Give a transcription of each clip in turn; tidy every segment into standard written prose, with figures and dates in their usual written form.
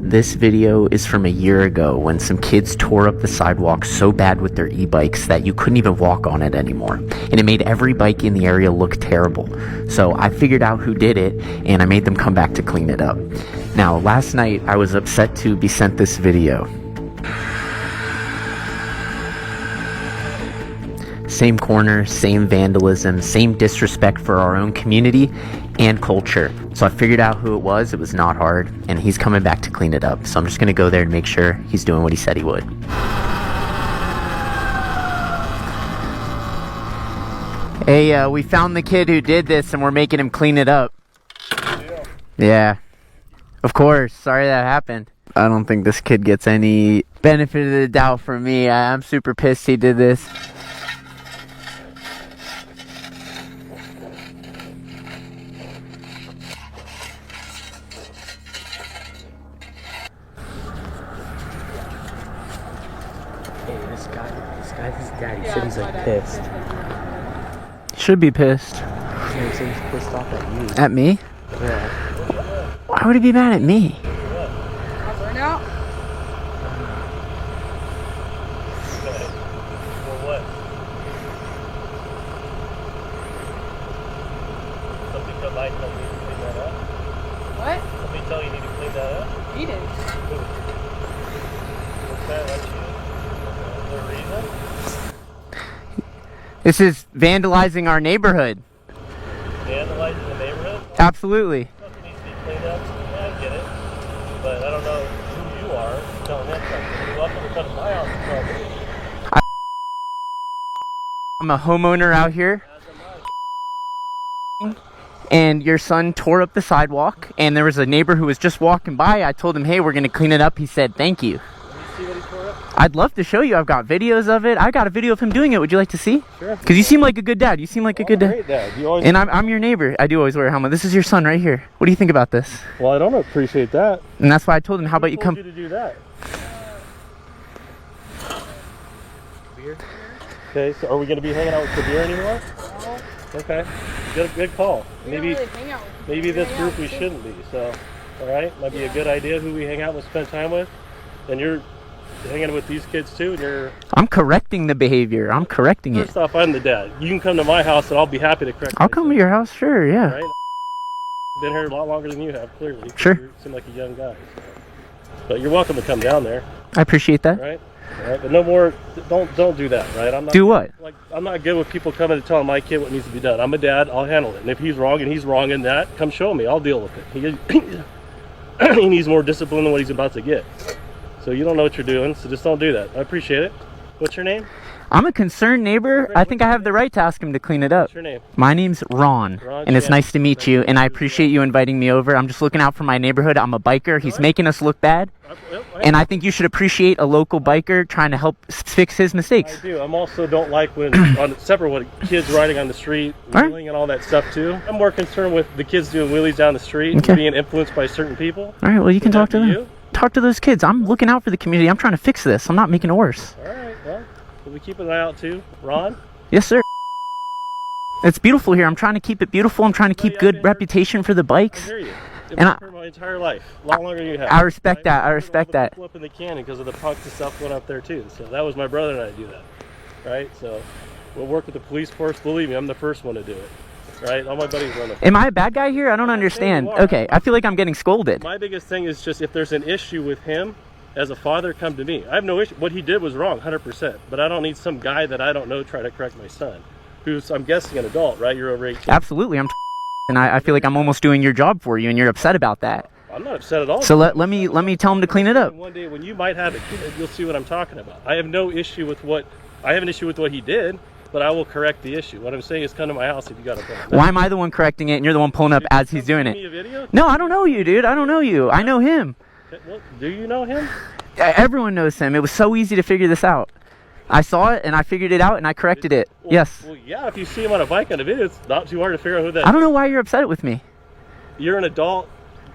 This video is from a year ago when some kids tore up the sidewalk so bad with their e-bikes that you couldn't even walk on it anymore. And it made every bike in the area look terrible. So I figured out who did it and I made them come back to clean it up. Now, last night I was upset to be sent this video. Same corner, same vandalism, same disrespect for our own community and culture. So I figured out who it was not hard, and he's coming back to clean it up. So I'm just gonna go there and make sure he's doing what he said he would. Hey, we found the kid who did this and we're making him clean it up. Yeah, of course, sorry that happened. I don't think this kid gets any benefit of the doubt from me. I'm super pissed he did this. His daddy said he's like pissed. Should be pissed. Yeah, he said he's pissed off at you. At me? Yeah. Why would he be mad at me? Burnout? For what? Somebody tell Mike that you need to clean that up? What? Somebody tell you need to clean that up? He did. What's that like you? Is there a reason? This is vandalizing our neighborhood. Vandalizing the neighborhood? Absolutely. Something needs to be cleaned up. Yeah, I get it. But I don't know who you are telling him something. You're welcome to come to my house and tell me. I'm a homeowner out here. And your son tore up the sidewalk, and there was a neighbor who was just walking by. I told him, hey, we're going to clean it up. He said, thank you. See what he tore up? I'd love to show you. I've got videos of it. I got a video of him doing it. Would you like to see? Sure. Because you seem like a good dad. You seem like a good dad. Great dad. You always... And I'm your neighbor. I do always wear a helmet. This is your son right here. What do you think about this? Well, I don't appreciate that. And that's why I told him, how about you Who come... told you to do that? Beer? Okay, so are we going to be hanging out with Kabir anymore? Okay, good call. Maybe this group we shouldn't be. So, all right, might be a good idea who we hang out with, spend time with. And you're hanging with these kids too, and you're... I'm correcting the behavior. I'm correcting it. First off, I'm the dad. You can come to my house and I'll be happy to correct I'll come to your house, sure, yeah. Right? Been here a lot longer than you have, clearly. Sure. You seem like a young guy. So. But you're welcome to come down there, I appreciate that. right? All right, but no more, don't do that, right? I'm not Do what? Like, I'm not good with people coming and telling my kid what needs to be done. I'm a dad, I'll handle it. And if he's wrong in that, come show me, I'll deal with it. He needs more discipline than what he's about to get. So you don't know what you're doing, so just don't do that. I appreciate it. What's your name? I'm a concerned neighbor. I think I have the right to ask him to clean it up. What's your name? My name's Ron, Ron and it's Chan. nice to meet you, and I appreciate you inviting me over. I'm just looking out for my neighborhood. I'm a biker. He's making us look bad, and I think you should appreciate a local biker trying to help fix his mistakes. I do. I'm also don't like when, separate what kids riding on the street, All right. wheeling and all that stuff too. I'm more concerned with the kids doing wheelies down the street, Okay. being influenced by certain people. All right, well, you can Would that talk to be them. you? Talk to those kids. I'm looking out for the community. I'm trying to fix this. I'm not making it worse. All right, well, will we keep an eye out too? Ron? Yes, sir. It's beautiful here. I'm trying to keep it beautiful. I'm trying to keep I've good been here- reputation for the I bikes. hear you. I've And been here my entire life, a lot longer than you have. I respect right? that. I I've respect been that. People up in the canyon because of the punks and stuff going up there too. So that was my brother and I do that, right? So we'll work with the police force. Believe me, I'm the first one to do it, right? All my buddies run the... Am I a bad guy here? I don't understand. you are. Okay, I feel like I'm getting scolded. My biggest thing is just if there's an issue with him, as a father, come to me. I have no issue. What he did was wrong, 100%. But I don't need some guy that I don't know try to correct my son, who's, I'm guessing, an adult, right? You're over 18. Absolutely. I'm and I feel like I'm almost doing your job for you, and you're upset about that. I'm not upset at all. So let me tell him to clean it up. One day when you might have a kid, you'll see what I'm talking about. I have no issue with what he did, but I will correct the issue. What I'm saying is come to my house if you got a problem. Why am I the one correcting it, and you're the one pulling up as he's doing Give me it? a video? No, I don't know you, dude. I don't know you. I know him. Well, do you know him? Everyone knows him. It was so easy to figure this out. I saw it, and I figured it out, and I corrected it. Well, Yes. Well, yeah, if you see him on a bike on a video, it's not too hard to figure out who that is. I don't know why you're upset with me. You're an adult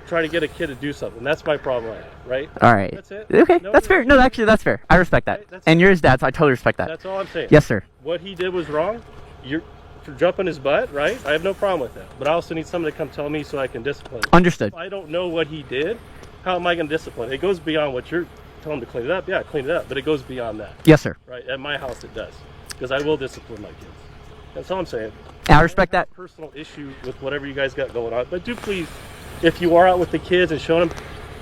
trying to get a kid to do something. That's my problem, right? All right. That's it. Okay, No, that's no. fair. No, actually, that's fair. I respect that. Right, that's- And you're his dad, so I totally respect that. That's all I'm saying. Yes, sir. What he did was wrong. You're for jumping his butt, right? I have no problem with that. But I also need someone to come tell me so I can discipline him. Understood. If I don't know what he did, How am I going to discipline? It goes beyond what you're telling them to clean it up. Yeah, clean it up, but it goes beyond that. Yes, sir. Right? At my house, it does, because I will discipline my kids. That's all I'm saying. I respect that. Personal issue with whatever you guys got going on, but do please, if you are out with the kids and showing them,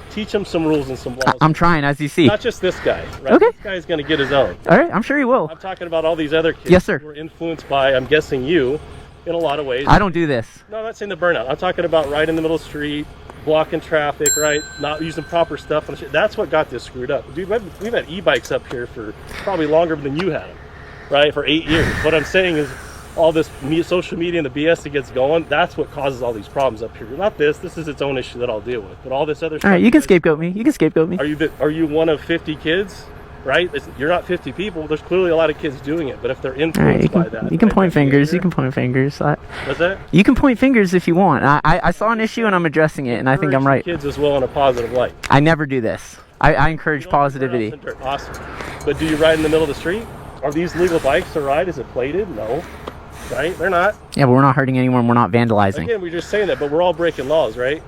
teach them some rules and some laws. I'm trying, as you see. Not just this guy, right? Okay. This guy's going to get his own. All right, I'm sure he will. I'm talking about all these other kids. Yes, sir. Who are influenced by, I'm guessing, you in a lot of ways. I don't do this. No, I'm not saying the burnout. I'm talking about right in the middle of the street, blocking traffic, right? Not using proper stuff. And shit. That's what got this screwed up. Dude, we've had e-bikes up here for probably longer than you had them, right? For 8 years. What I'm saying is all this social media and the BS that gets going, that's what causes all these problems up here. Not this. This is its own issue that I'll deal with. But all this other stuff. All right, you can scapegoat me. You can scapegoat me. Are you one of 50 kids? Right? You're not 50 people. There's clearly a lot of kids doing it. But if they're influenced by that, you can point fingers. You can point fingers. What's that? You can point fingers if you want. I saw an issue and I'm addressing it, and I think I'm right. Kids as well in a positive light. I never do this. I encourage positivity. Awesome. But do you ride in the middle of the street? Are these legal bikes to ride? Is it plated? No. Right? They're not. Yeah, but we're not hurting anyone. We're not vandalizing. Again, we're just saying that, but we're all breaking laws, right?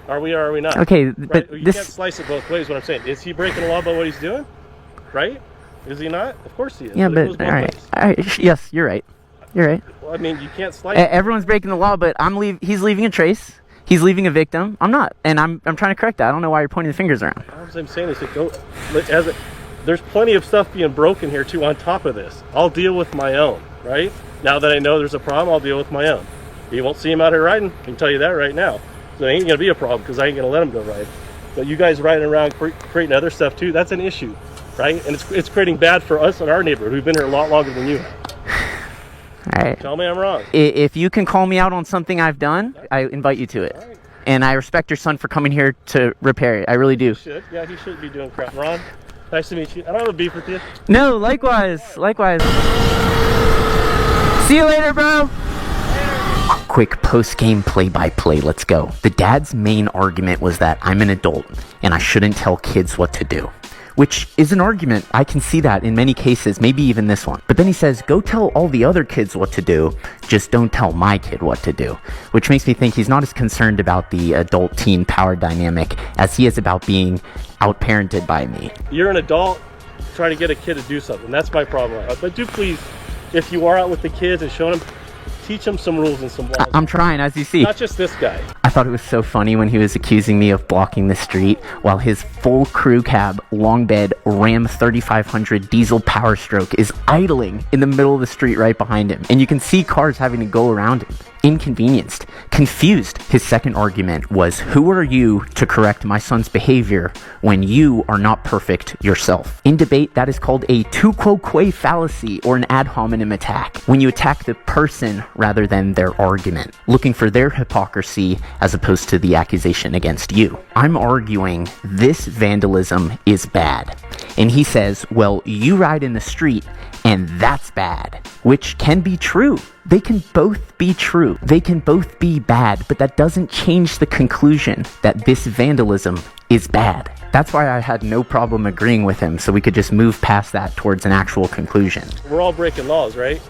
Are we or are we not? Okay, right? but you this... can't slice it both ways. What I'm saying is, he breaking the law by what he's doing? Right? Is he not? Of course he is. Yeah, but all right. Yes, you're right. You're right. Well, I mean, you can't slice it. Everyone's breaking the law, but he's leaving a trace. He's leaving a victim. I'm not, and I'm trying to correct that. I don't know why you're pointing the fingers around. All I'm saying is that there's plenty of stuff being broken here too on top of this. I'll deal with my own, right? Now that I know there's a problem, I'll deal with my own. You won't see him out here riding. I can tell you that right now. So it ain't gonna be a problem because I ain't gonna let him go ride. But you guys riding around creating other stuff too, that's an issue, right? And it's creating bad for us in our neighborhood. We've been here a lot longer than you have. All right. Tell me I'm wrong. If you can call me out on something I've done, I invite you to it. Right. And I respect your son for coming here to repair it. I really do. He should. Yeah, he shouldn't be doing crap. Ron, nice to meet you. I don't have a beef with you. No, likewise. Likewise. See you later, bro. Quick post-game play-by-play. Let's go. The dad's main argument was that I'm an adult and I shouldn't tell kids what to do. Which is an argument. I can see that in many cases, maybe even this one. But then he says, go tell all the other kids what to do, just don't tell my kid what to do. Which makes me think he's not as concerned about the adult-teen power dynamic as he is about being out-parented by me. You're an adult trying to get a kid to do something. That's my problem. But do please, if you are out with the kids and showing them, teach them some rules and some laws. I'm trying, as you see. Not just this guy. I thought it was so funny when he was accusing me of blocking the street while his full crew cab, long bed, Ram 3500 diesel Power Stroke is idling in the middle of the street right behind him. And you can see cars having to go around him. Inconvenienced, confused. His second argument was, who are you to correct my son's behavior when you are not perfect yourself? In debate, that is called a tu quoque fallacy or an ad hominem attack, when you attack the person rather than their argument, looking for their hypocrisy as opposed to the accusation against you. I'm arguing this vandalism is bad. And he says, well, you ride in the street and that's bad, which can be true. They can both be true. They can both be bad, but that doesn't change the conclusion that this vandalism is bad. That's why I had no problem agreeing with him, so we could just move past that towards an actual conclusion. We're all breaking laws, right?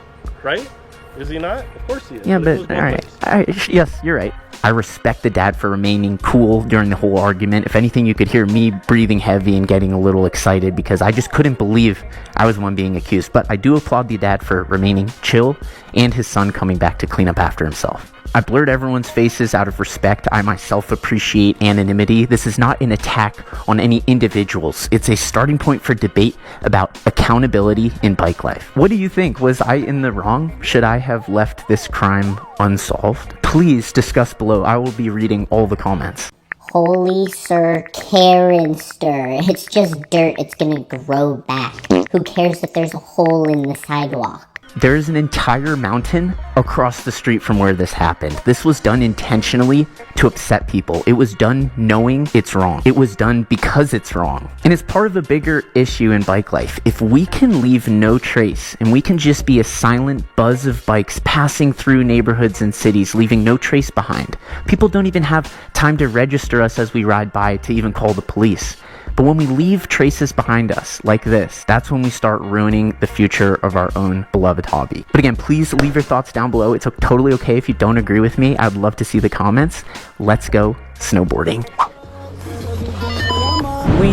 Right? Is he not? Of course he is. Yeah, but all right. Yes, you're right. I respect the dad for remaining cool during the whole argument. If anything, you could hear me breathing heavy and getting a little excited because I just couldn't believe I was the one being accused. But I do applaud the dad for remaining chill and his son coming back to clean up after himself. I blurred everyone's faces out of respect. I myself appreciate anonymity. This is not an attack on any individuals. It's a starting point for debate about accountability in bike life. What do you think? Was I in the wrong? Should I have left this crime unsolved? Please discuss below. I will be reading all the comments. Holy Sir Karenster. It's just dirt. It's gonna grow back. Who cares if there's a hole in the sidewalk? There is an entire mountain across the street from where this happened. This was done intentionally to upset people. It was done knowing it's wrong. It was done because it's wrong. And it's part of a bigger issue in bike life. If we can leave no trace and we can just be a silent buzz of bikes passing through neighborhoods and cities, leaving no trace behind, people don't even have time to register us as we ride by to even call the police. But when we leave traces behind us, like this, that's when we start ruining the future of our own beloved hobby. But again, please leave your thoughts down below. It's totally okay if you don't agree with me. I'd love to see the comments. Let's go snowboarding.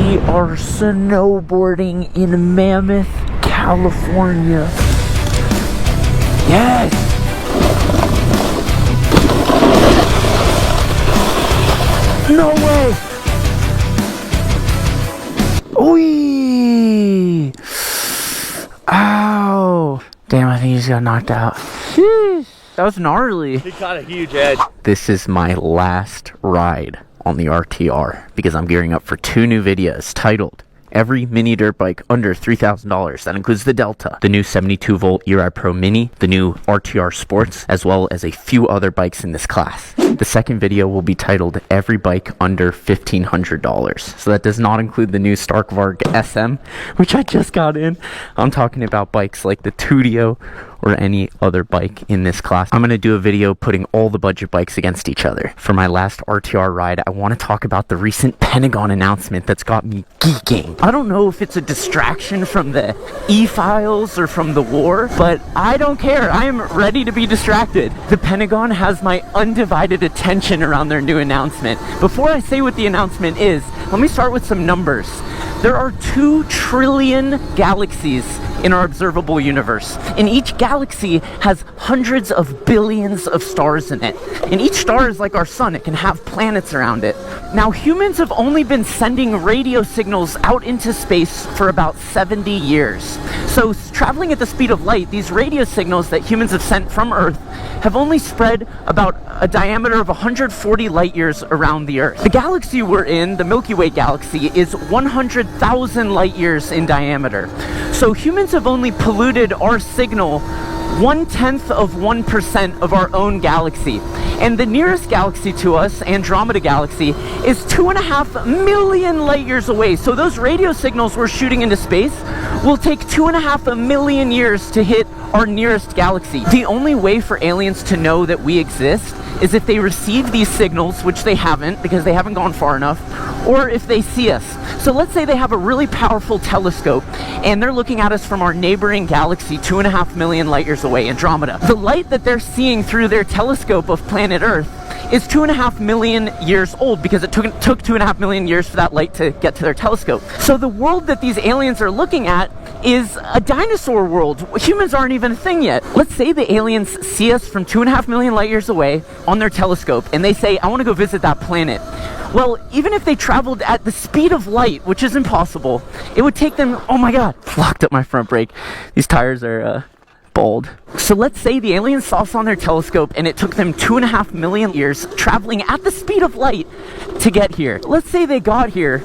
We are snowboarding in Mammoth, California. Yes! No way! Wee! Ow! Damn, I think he just got knocked out. Sheesh, that was gnarly. He caught a huge edge. This is my last ride on the RTR because I'm gearing up for 2 new videos titled Every Mini Dirt Bike Under $3,000. That includes the Delta, the new 72-volt Eri Pro Mini, the new RTR Sports, as well as a few other bikes in this class. The second video will be titled Every Bike Under $1,500. So that does not include the new Starkvarg SM, which I just got in. I'm talking about bikes like the Tudio or any other bike in this class. I'm going to do a video putting all the budget bikes against each other. For my last RTR ride, I want to talk about the recent Pentagon announcement that's got me geeking. I don't know if it's a distraction from the e-files or from the war, but I don't care. I am ready to be distracted. The Pentagon has my undivided attention around their new announcement. Before I say what the announcement is, let me start with some numbers. There are 2 trillion galaxies in our observable universe, and each galaxy has hundreds of billions of stars in it. And each star is like our sun, it can have planets around it. Now, humans have only been sending radio signals out into space for about 70 years. So, traveling at the speed of light, these radio signals that humans have sent from Earth have only spread about a diameter of 140 light years around the Earth. The galaxy we're in, the Milky Way galaxy, is 100,000 light years in diameter. So humans have only polluted our signal 0.1% of our own galaxy. And the nearest galaxy to us, Andromeda Galaxy, is 2.5 million light years away. So those radio signals we're shooting into space will take 2.5 million years to hit our nearest galaxy. The only way for aliens to know that we exist is if they receive these signals, which they haven't because they haven't gone far enough, or if they see us. So let's say they have a really powerful telescope and they're looking at us from our neighboring galaxy 2.5 million light years away, Andromeda. The light that they're seeing through their telescope of planet Earth is 2.5 million years old because it took 2.5 million years for that light to get to their telescope. So the world that these aliens are looking at is a dinosaur world. Humans aren't even a thing yet. Let's say the aliens see us from 2.5 million light years away on their telescope and they say, I want to go visit that planet. Well, even if they traveled at the speed of light, which is impossible, it would take them, oh my god, locked up my front brake. These tires are bald. So let's say the aliens saw us on their telescope and it took them 2.5 million years traveling at the speed of light to get here. Let's say they got here.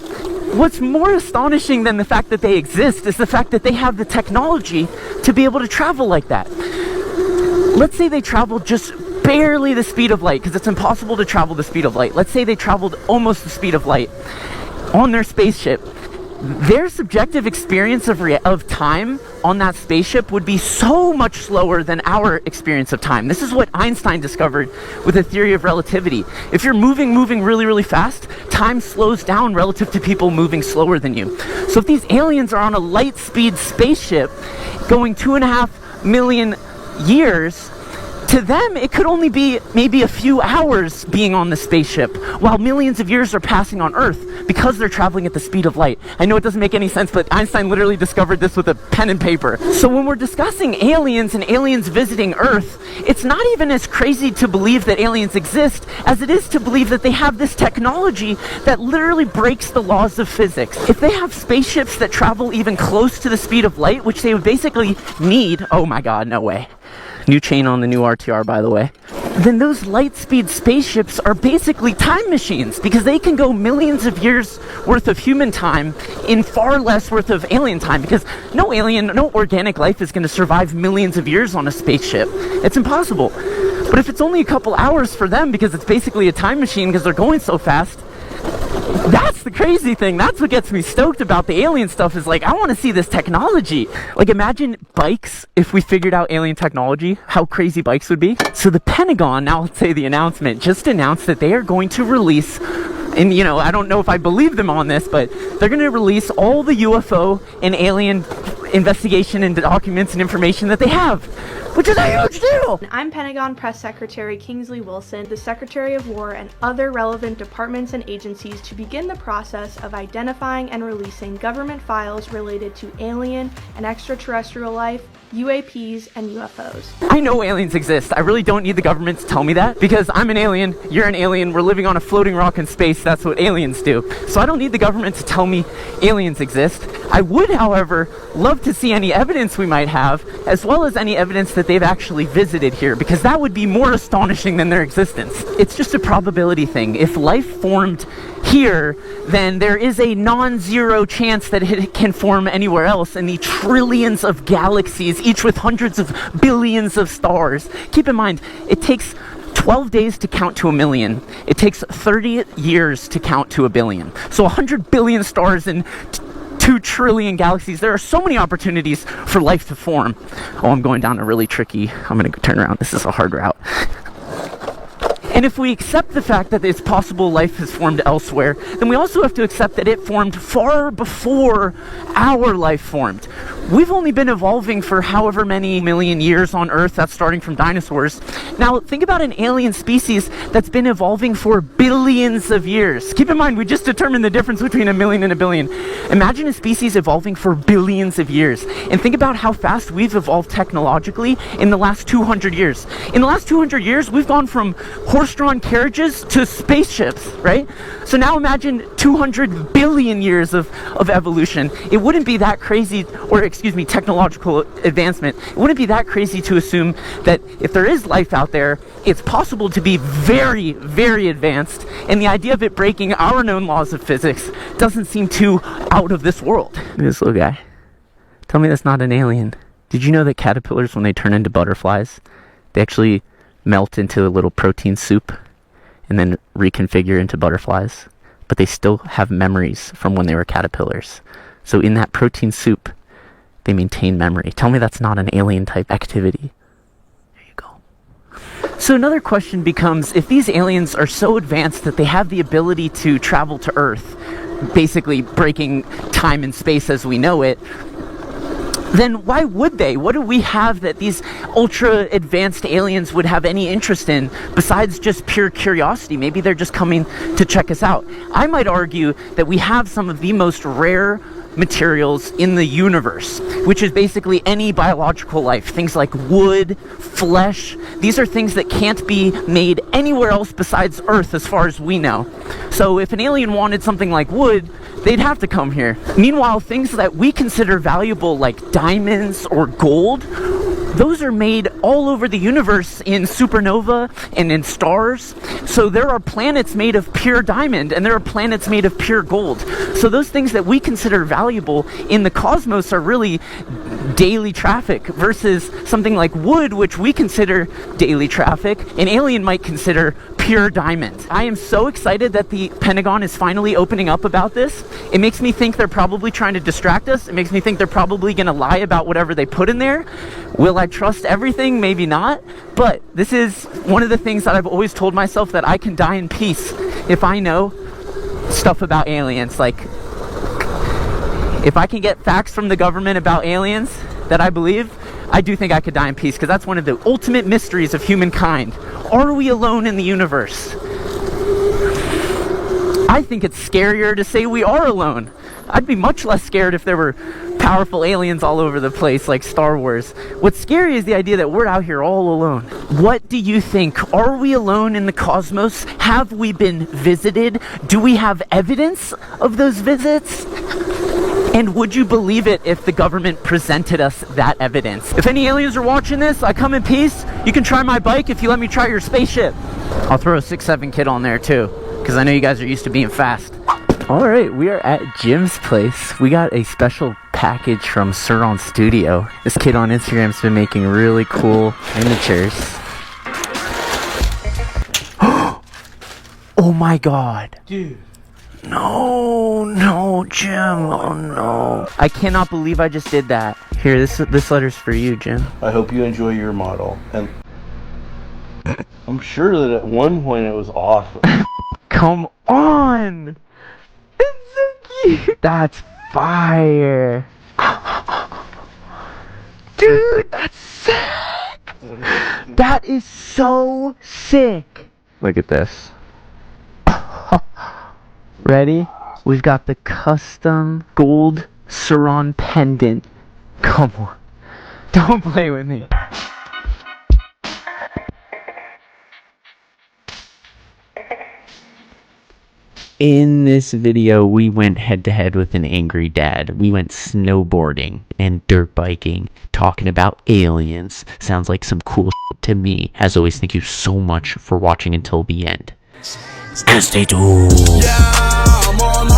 What's more astonishing than the fact that they exist is the fact that they have the technology to be able to travel like that. Let's say they traveled just barely the speed of light, because it's impossible to travel the speed of light. Let's say they traveled almost the speed of light on their spaceship. Their subjective experience of time on that spaceship would be so much slower than our experience of time. This is what Einstein discovered with the theory of relativity. If you're moving really, really fast, time slows down relative to people moving slower than you. So if these aliens are on a light speed spaceship going 2.5 million years, to them, it could only be maybe a few hours being on the spaceship, while millions of years are passing on Earth because they're traveling at the speed of light. I know it doesn't make any sense, but Einstein literally discovered this with a pen and paper. So when we're discussing aliens and aliens visiting Earth, it's not even as crazy to believe that aliens exist as it is to believe that they have this technology that literally breaks the laws of physics. If they have spaceships that travel even close to the speed of light, which they would basically need, oh my god, no way. New chain on the new RTR, by the way. Then those light speed spaceships are basically time machines because they can go millions of years worth of human time in far less worth of alien time, because no organic life is going to survive millions of years on a spaceship. It's impossible. But if it's only a couple hours for them because it's basically a time machine because they're going so fast, that's the crazy thing. That's what gets me stoked about the alien stuff, is like, I want to see this technology. Like, imagine bikes, if we figured out alien technology, how crazy bikes would be. So the Pentagon, now let's say the announcement, just announced that they are going to release, and you know, I don't know if I believe them on this, but they're going to release all the UFO and alien investigation and documents and information that they have. which is a huge deal. I'm Pentagon Press Secretary Kingsley Wilson, the Secretary of War, and other relevant departments and agencies to begin the process of identifying and releasing government files related to alien and extraterrestrial life, UAPs, and UFOs. I know aliens exist. I really don't need the government to tell me that because I'm an alien, you're an alien, we're living on a floating rock in space. That's what aliens do. So I don't need the government to tell me aliens exist. I would, however, love to see any evidence we might have, as well as any evidence that they've actually visited here, because that would be more astonishing than their existence. It's just a probability thing. If life formed here, then there is a non-zero chance that it can form anywhere else in the trillions of galaxies, each with hundreds of billions of stars. Keep in mind, it takes 12 days to count to 1,000,000. It takes 30 years to count to 1,000,000,000. So 100 billion stars in 2 trillion galaxies. There are so many opportunities for life to form. Oh, I'm going down a really tricky, I'm gonna turn around. This is a hard route. And if we accept the fact that it's possible life has formed elsewhere, then we also have to accept that it formed far before our life formed. We've only been evolving for however many million years on Earth, that's starting from dinosaurs. Now, think about an alien species that's been evolving for billions of years. Keep in mind, we just determined the difference between 1,000,000 and 1,000,000,000. Imagine a species evolving for billions of years. And think about how fast we've evolved technologically in the last 200 years. In the last 200 years, we've gone from horse-drawn carriages to spaceships, right? So now imagine 200 billion years of evolution. It wouldn't be that crazy, or excuse me, technological advancement. It wouldn't be that crazy to assume that if there is life out there, it's possible to be very, very advanced, and the idea of it breaking our known laws of physics doesn't seem too out of this world. This little guy. Tell me that's not an alien. Did you know that caterpillars, when they turn into butterflies, they actually melt into a little protein soup and then reconfigure into butterflies? But they still have memories from when they were caterpillars. So in that protein soup, they maintain memory. Tell me that's not an alien type activity. There you go. So another question becomes, if these aliens are so advanced that they have the ability to travel to Earth, basically breaking time and space as we know it, then why would they? What do we have that these ultra advanced aliens would have any interest in besides just pure curiosity? Maybe they're just coming to check us out. I might argue that we have some of the most rare materials in the universe, which is basically any biological life. Things like wood, flesh. These are things that can't be made anywhere else besides Earth as far as we know. So if an alien wanted something like wood, they'd have to come here. Meanwhile, things that we consider valuable like diamonds or gold, those are made all over the universe in supernova and in stars. So there are planets made of pure diamond and there are planets made of pure gold. So those things that we consider valuable in the cosmos are really daily traffic versus something like wood, which we consider daily traffic, an alien might consider pure diamond. I am so excited that the Pentagon is finally opening up about this. It makes me think they're probably trying to distract us. It makes me think they're probably going to lie about whatever they put in there. Will I trust everything? Maybe not. But this is one of the things that I've always told myself, that I can die in peace if I know stuff about aliens. Like, if I can get facts from the government about aliens that I believe, I do think I could die in peace, because that's one of the ultimate mysteries of humankind. Are we alone in the universe? I think it's scarier to say we are alone. I'd be much less scared if there were powerful aliens all over the place like Star Wars. What's scary is the idea that we're out here all alone. What do you think? Are we alone in the cosmos? Have we been visited? Do we have evidence of those visits? And would you believe it if the government presented us that evidence? If any aliens are watching this, I come in peace. You can try my bike if you let me try your spaceship. I'll throw a 6'7" kid on there too, because I know you guys are used to being fast. All right, we are at Jim's place. We got a special package from Suron Studio. This kid on Instagram's been making really cool miniatures. Oh my god. Dude. No, Jim. Oh no. I cannot believe I just did that. Here, this letter's for you, Jim. I hope you enjoy your model. And I'm sure that at one point it was awesome. Come on. It's so cute. That's fire. Dude, that's sick. That is so sick. Look at this. Ready? We've got the custom gold Sauron pendant. Come on. Don't play with me. In this video, we went head to head with an angry dad. We went snowboarding and dirt biking, talking about aliens. Sounds like some cool shit to me. As always, thank you so much for watching until the end. And stay tuned. Yeah, I'm on